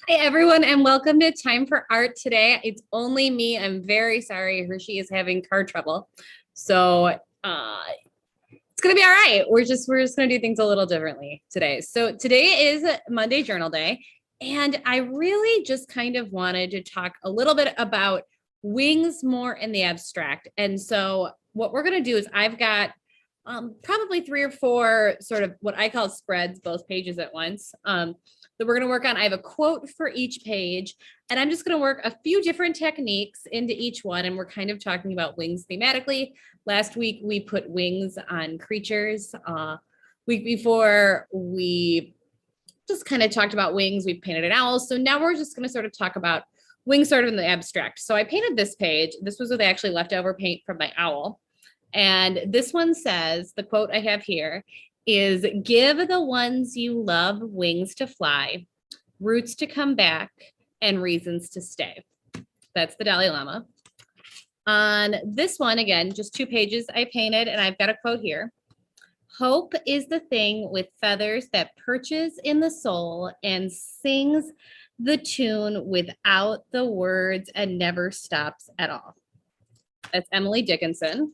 Hi, everyone, and welcome to Time for Art today. It's only me. I'm very sorry. Hershey is having car trouble. So it's going to be all right. We're just going to do things a little differently today. So today is Monday Journal Day. And I really just kind of wanted to talk a little bit about wings more in the abstract. And so what we're going to do is I've got probably 3 or 4 sort of what I call spreads, both pages at once. That we're going to work on. I have a quote for each page, and I'm just going to work a few different techniques into each one. And we're kind of talking about wings thematically. Last week, we put wings on creatures. Week before, we just kind of talked about wings. We painted an owl. So now we're just going to sort of talk about wings sort of in the abstract. So I painted this page. This was with actually leftover paint from my owl. And this one says, the quote I have here is, give the ones you love wings to fly, roots to come back, and reasons to stay. That's the Dalai Lama. On this one, again, just 2 pages I painted, and I've got a quote here. Hope is the thing with feathers that perches in the soul and sings the tune without the words and never stops at all. That's Emily Dickinson.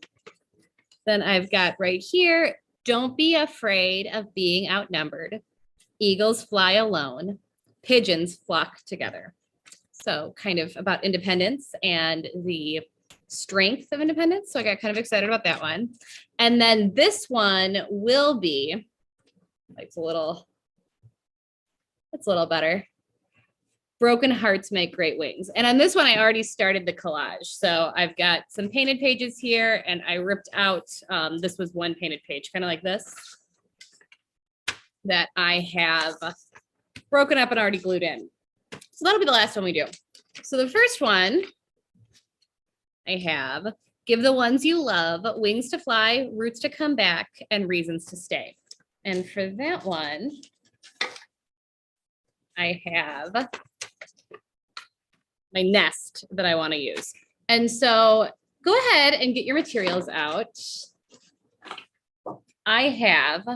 Then I've got right here, don't be afraid of being outnumbered. Eagles fly alone. Pigeons flock together. So kind of about independence and the strength of independence. So I got kind of excited about that one. And then this one will be, it's a little better. Broken hearts make great wings. And on this one, I already started the collage. So I've got some painted pages here, and I ripped out, this was one painted page, kind of like this, that I have broken up and already glued in. So that'll be the last one we do. So the first one I have, give the ones you love wings to fly, roots to come back, and reasons to stay. And for that one, I have my nest that I want to use. And so go ahead and get your materials out. I have,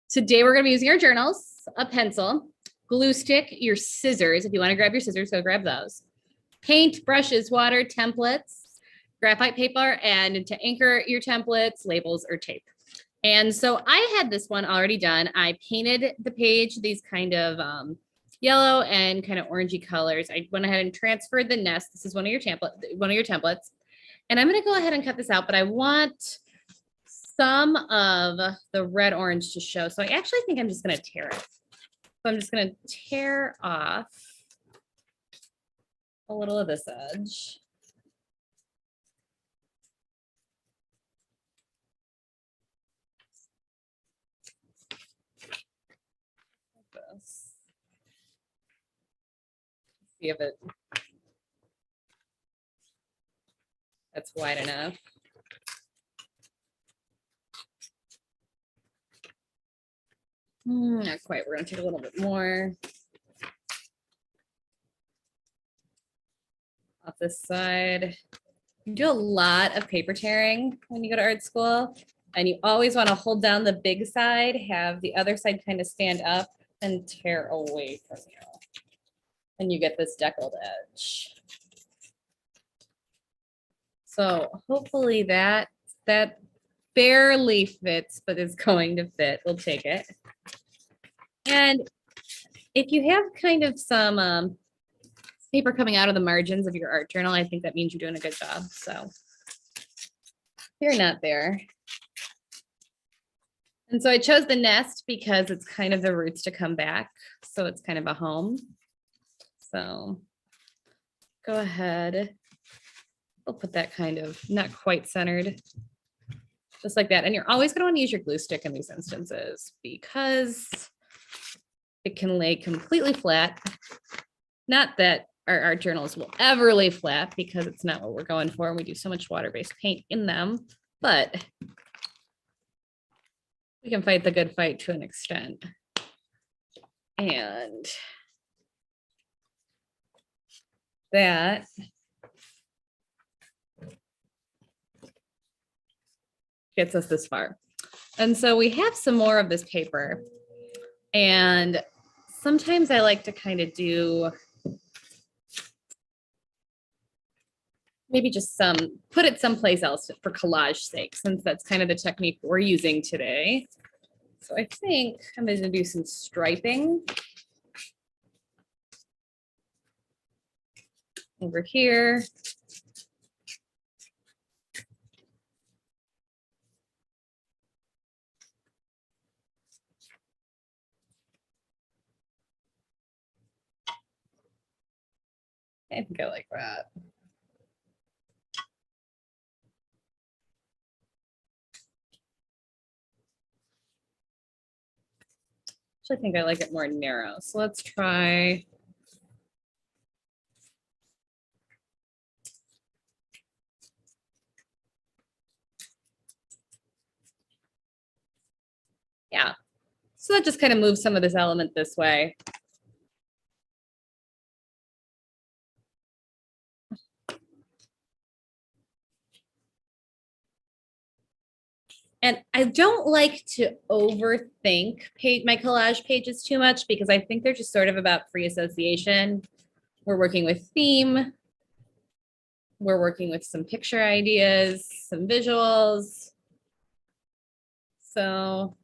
today we're going to be using our journals, a pencil, glue stick, your scissors. If you want to grab your scissors, go grab those. Paint, brushes, water, templates, graphite paper, and to anchor your templates, labels, or tape. And so I had this one already done. I painted the page, these kind of yellow and kind of orangey colors. I went ahead and transferred the nest. This is one of your templates. And I'm going to go ahead and cut this out, but I want some of the red orange to show. So I actually think I'm just going to tear it. So I'm just going to tear off a little of this edge. Like this. See if that's wide enough. Not quite. We're going to take a little bit more off this side. You do a lot of paper tearing when you go to art school, and you always want to hold down the big side, have the other side kind of stand up and tear away from you. And you get this deckled edge. So hopefully that barely fits, but it's going to fit. We'll take it. And if you have kind of some paper coming out of the margins of your art journal, I think that means you're doing a good job. So if you're not there. And so I chose the nest because it's kind of the roots to come back. So it's kind of a home. So go ahead. We'll put that kind of not quite centered, just like that. And you're always going to want to use your glue stick in these instances because it can lay completely flat. Not that our art journals will ever lay flat because it's not what we're going for. We do so much water-based paint in them, but we can fight the good fight to an extent. And that gets us this far. And so we have some more of this paper, and sometimes I like to kind of do maybe just put it someplace else for collage sake, since that's kind of the technique we're using today. So I think I'm going to do some striping over here. I think I like that. Actually, I think I like it more narrow. So let's try. Yeah. So that just kind of moves some of this element this way. And I don't like to overthink my collage pages too much because I think they're just sort of about free association. We're working with theme. We're working with some picture ideas, some visuals. So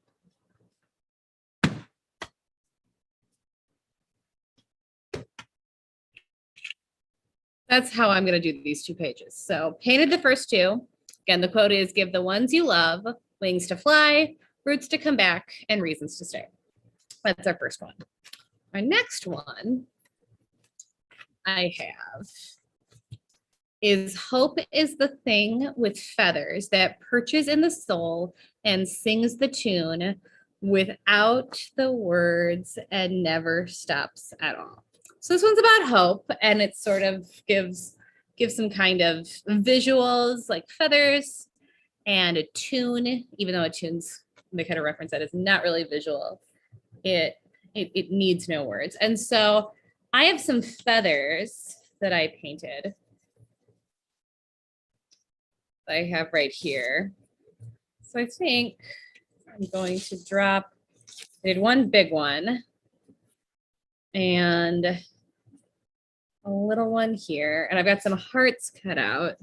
that's how I'm going to do these 2 pages. So painted the first 2. Again, the quote is, give the ones you love wings to fly, roots to come back, and reasons to stay. That's our first one. Our next one I have is hope is the thing with feathers that perches in the soul and sings the tune without the words and never stops at all. So this one's about hope, and it sort of gives some kind of visuals like feathers and a tune, even though a tune's, they kind of reference that, is not really visual. It needs no words. And so I have some feathers that I painted. I have right here. So I think I'm going to drop, I did one big one and a little one here, and I've got some hearts cut out.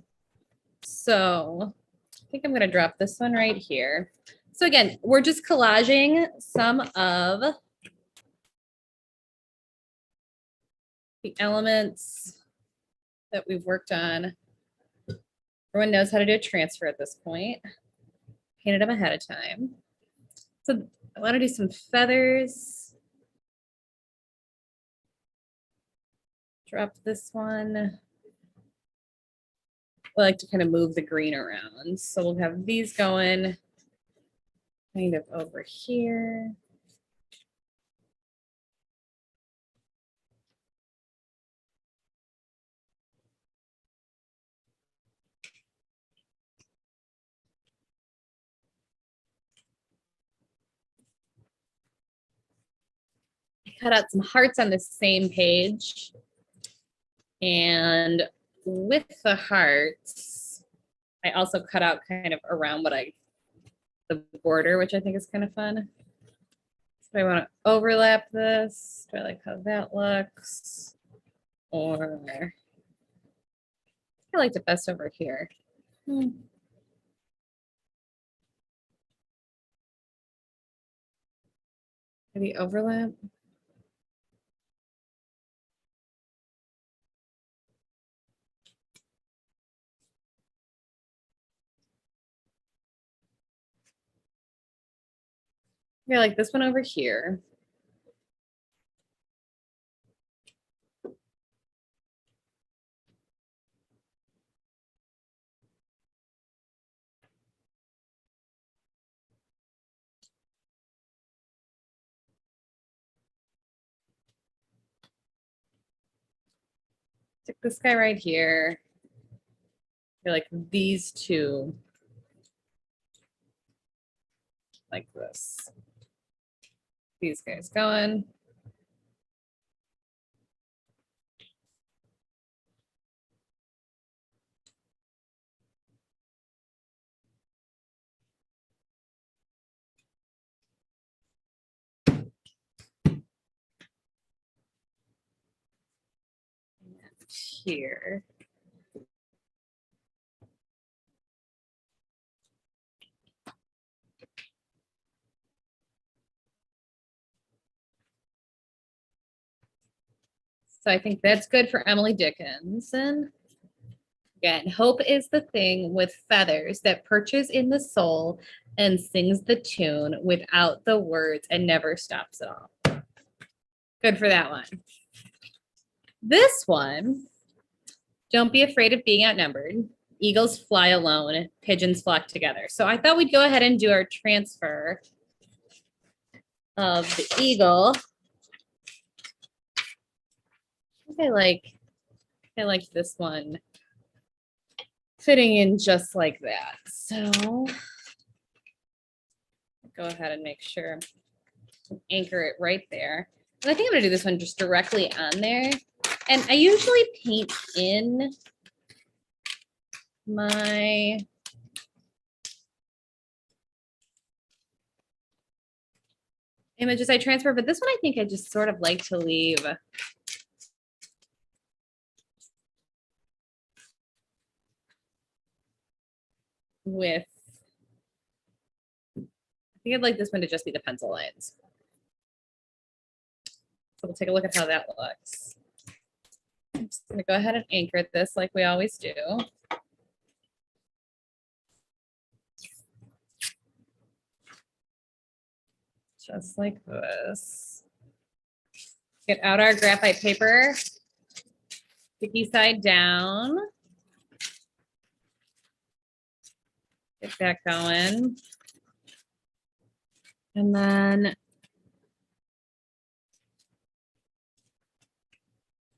So I think I'm going to drop this one right here. So again, we're just collaging some of the elements that we've worked on. Everyone knows how to do a transfer at this point. Painted them ahead of time. So I want to do some feathers. Drop this one. I like to kind of move the green around. So we'll have these going kind of over here. I cut out some hearts on the same page. And with the hearts, I also cut out kind of around the border, which I think is kind of fun. So I want to overlap this. Do I like how that looks? Or I liked it best over here. Maybe overlap. Yeah, like this one over here. Stick this guy right here. I like these 2 like this. These guys going. here. So I think that's good for Emily Dickinson. Again, hope is the thing with feathers that perches in the soul and sings the tune without the words and never stops at all. Good for that one. This one, don't be afraid of being outnumbered. Eagles fly alone, pigeons flock together. So I thought we'd go ahead and do our transfer of the eagle. I like this one fitting in just like that. So go ahead and make sure anchor it right there. And I think I'm gonna do this one just directly on there. And I usually paint in my images I transfer, but this one I think I just sort of like to leave with, I think I'd like this one to just be the pencil lines. So we'll take a look at how that looks. I'm just gonna go ahead and anchor this like we always do. Just like this. Get out our graphite paper, sticky side down. Get that going. And then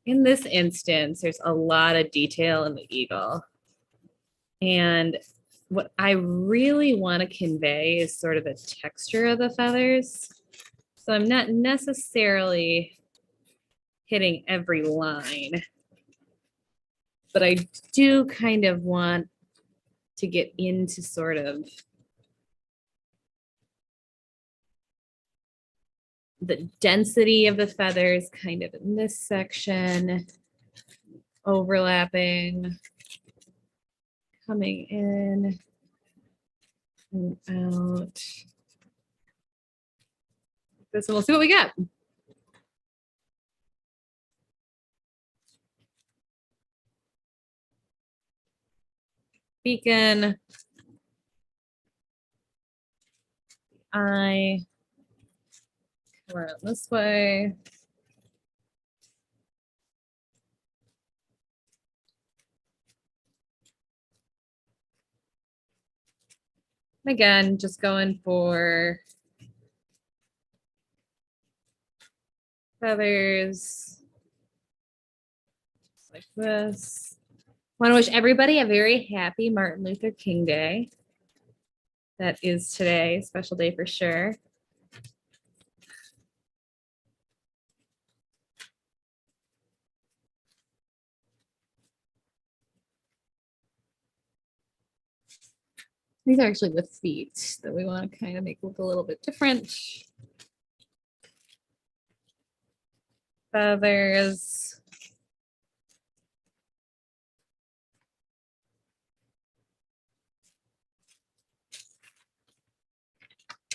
in this instance, there's a lot of detail in the eagle. And what I really want to convey is sort of the texture of the feathers. So I'm not necessarily hitting every line, but I do kind of want to get into sort of the density of the feathers kind of in this section, overlapping, coming in and out. This one, we'll see what we get. Beacon, eye, come around this way. Again, just going for feathers like this. Want to wish everybody a very happy Martin Luther King Day. That is today, special day for sure. These are actually the feet that we want to kind of make look a little bit different. Feathers.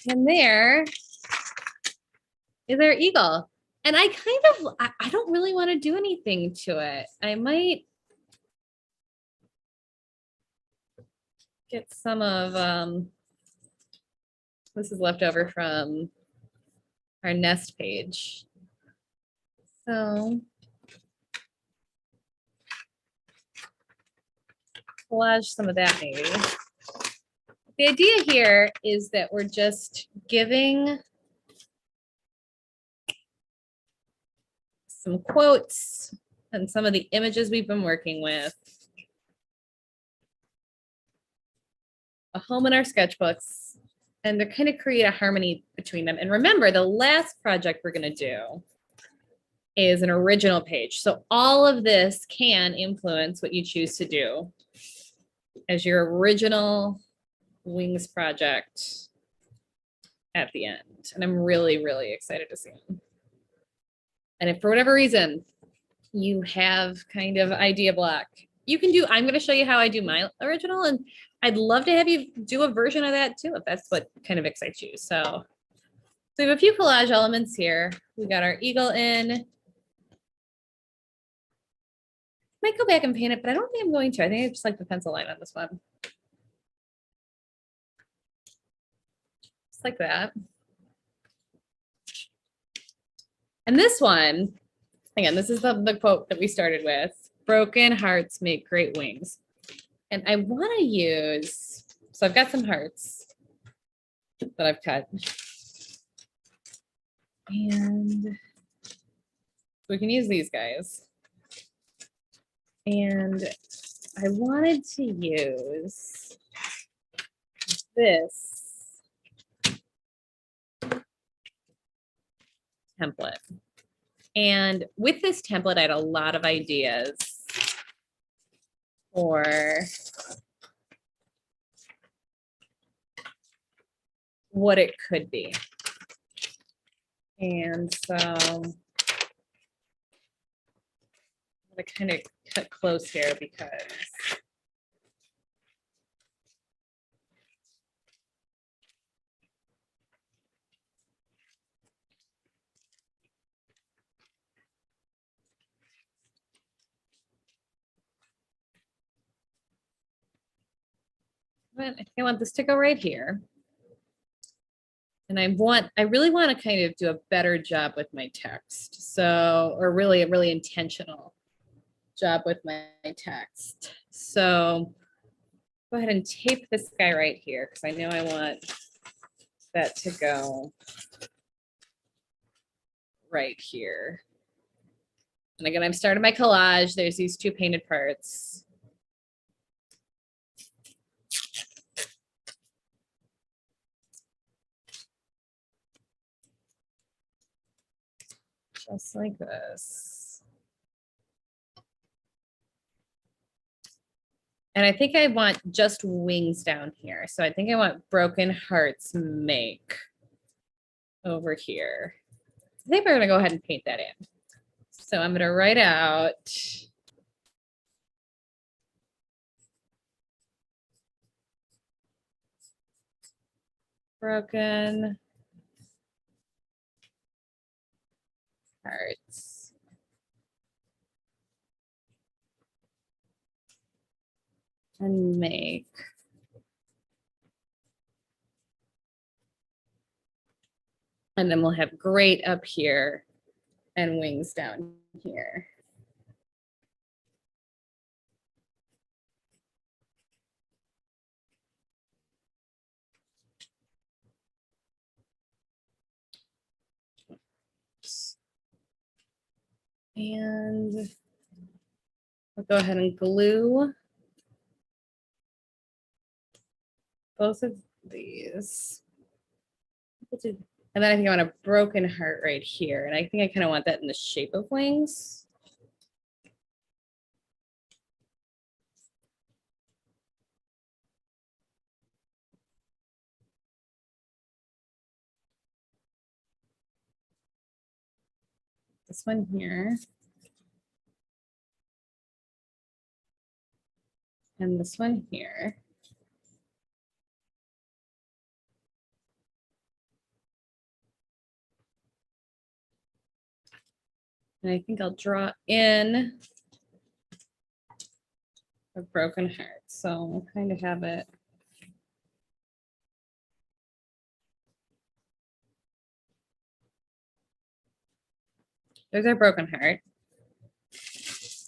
And there is our eagle. And I don't really want to do anything to it. I might get some of, this is left over from our nest page. So collage some of that maybe. The idea here is that we're just giving some quotes and some of the images we've been working with a home in our sketchbooks, and to kind of create a harmony between them. And remember, the last project we're going to do is an original page. So all of this can influence what you choose to do as your original wings project at the end. And I'm really, really excited to see them. And if for whatever reason you have kind of idea block. You can do, I'm going to show you how I do my original, and I'd love to have you do a version of that too, if that's what kind of excites you. So we have a few collage elements here. We got our eagle in. Might go back and paint it, but I don't think I'm going to. I think I just like the pencil line on this one. Just like that. And this one, again, this is the quote that we started with. Broken hearts make great wings. And I want to use, so I've got some hearts that I've cut. And we can use these guys. And I wanted to use this template. And with this template, I had a lot of ideas for what it could be. And so I'm gonna kind of cut close here because I think I want this to go right here. And I really want to kind of do a better job with my text. So, or really a really intentional job with my text. So go ahead and tape this guy right here because I know I want that to go right here. And again, I've started my collage. There's these two painted parts. Just like this. And I think I want just wings down here. So I think I want broken hearts make over here. I think we're gonna go ahead and paint that in. So I'm gonna write out broken hearts. And make and then we'll have great up here and wings down here. And I'll go ahead and glue both of these. And then I think I want a broken heart right here. And I think I kind of want that in the shape of wings. This one here. And this one here. And I think I'll draw in a broken heart. So I'll kind of have it. There's our broken heart.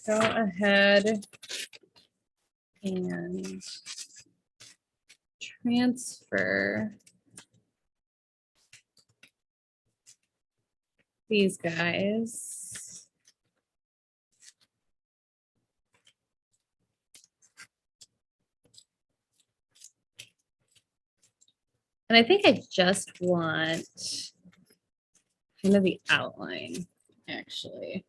Go ahead and transfer these guys. And I think I just want kind of the outline, actually.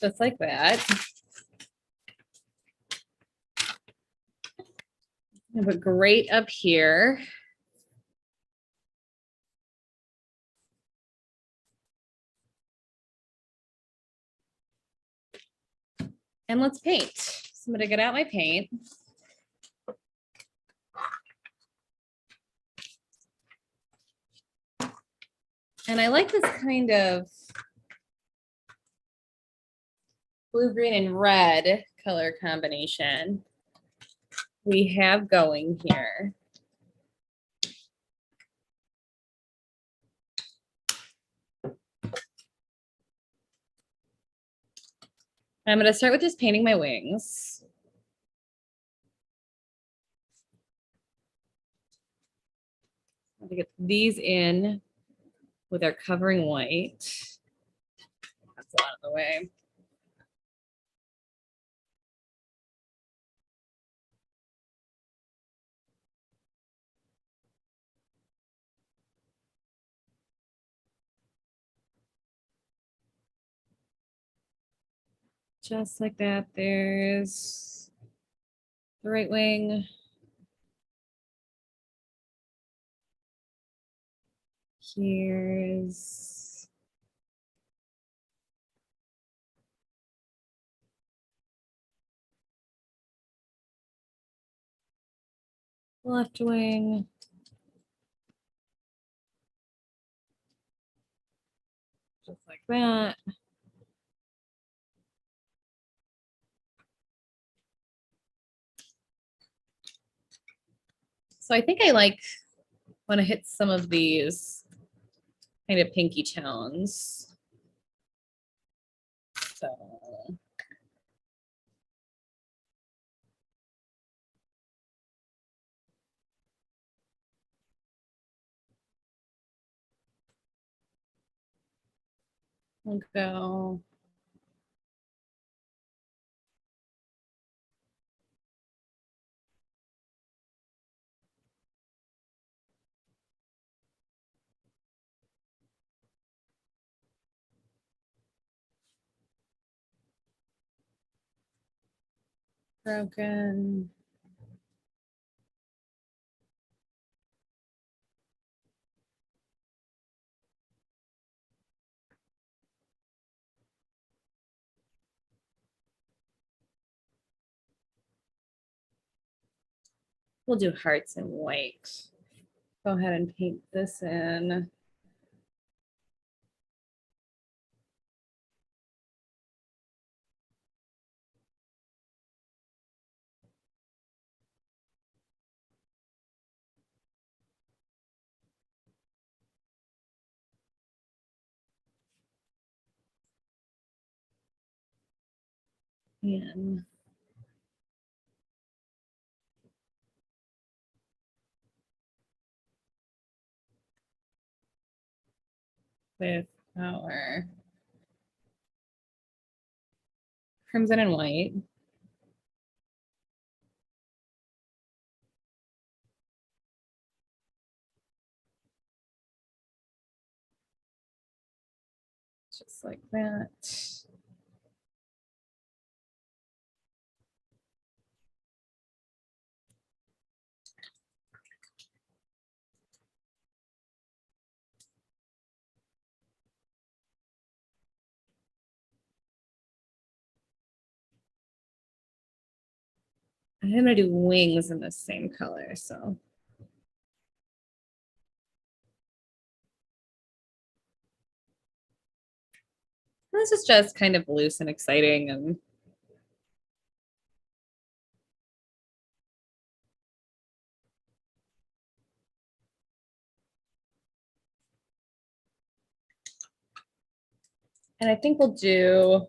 just like that. I have a grate up here. And let's paint. So I'm gonna get out my paint. And I like this kind of blue, green, and red color combination we have going here. I'm going to start with just painting my wings. I'm going to get these in with our covering white. That's a lot of the way. Just like that, there's the right wing. Here's left wing. Just like that. So I think I want to hit some of these kind of pinky tones. So we'll go broken. We'll do hearts in white. Go ahead and paint this in. And with our crimson and white. Just like that. I'm gonna do wings in the same color, so. This is just kind of loose and exciting, and I think we'll do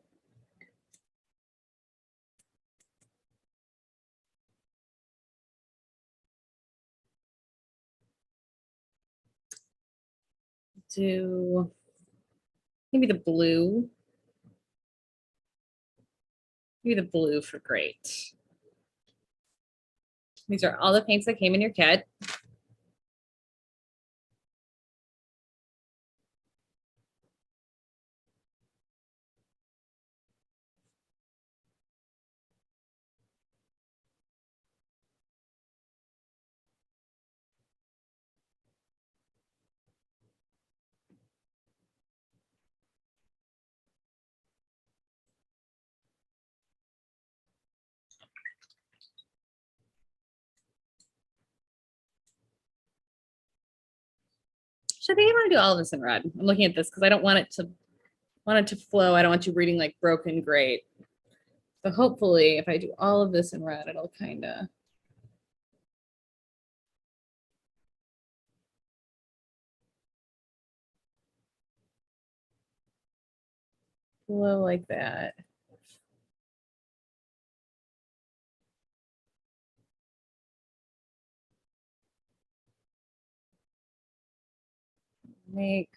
maybe the blue. Maybe the blue for great. These are all the paints that came in your kit. Should I want to do all of this in red? I'm looking at this because I don't want it to flow. I don't want you reading like broken great. So hopefully if I do all of this in red, it'll kind of flow like that. Make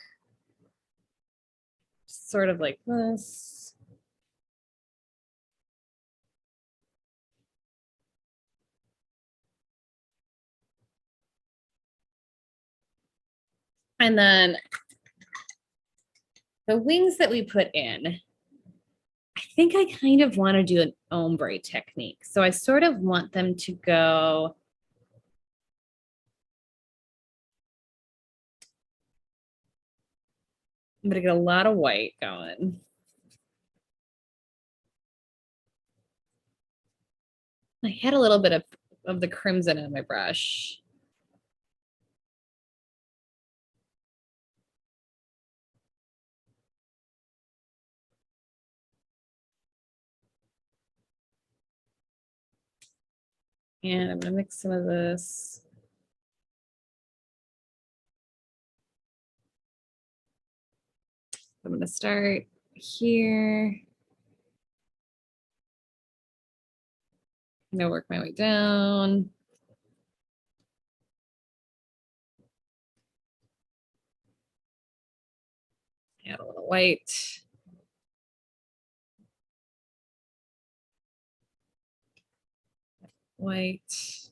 sort of like this. And then the wings that we put in, I think I kind of want to do an ombre technique. So I sort of want them to go I'm going to get a lot of white going. I had a little bit of the crimson in my brush. And I'm going to mix some of this. I'm going to start here. I'm going to work my way down. Add a little white. White.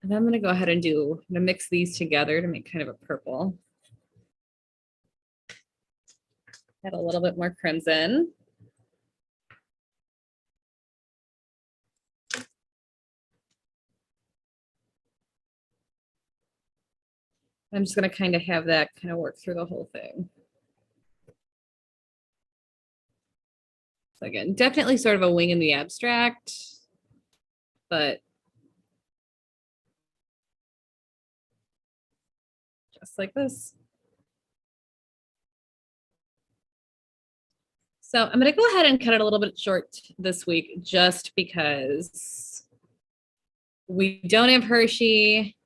And I'm going to go ahead and I'm going to mix these together to make kind of a purple. Add a little bit more crimson. I'm just going to kind of have that kind of work through the whole thing. So again, definitely sort of a wing in the abstract, but just like this. So I'm going to go ahead and cut it a little bit short this week just because we don't have Hershey,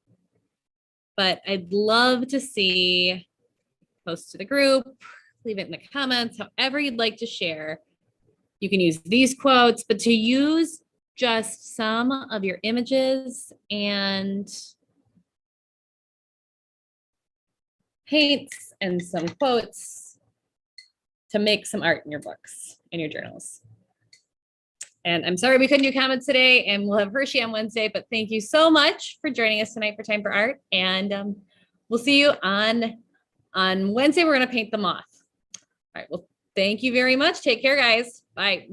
but I'd love to see, post to the group, leave it in the comments, however you'd like to share. You can use these quotes, but to use just some of your images and paints and some quotes to make some art in your books, in your journals. And I'm sorry we couldn't do comments today, and we'll have Hershey on Wednesday, but thank you so much for joining us tonight for Time for Art. And we'll see you on Wednesday. We're going to paint the moth. All right. Well, thank you very much. Take care, guys. Bye.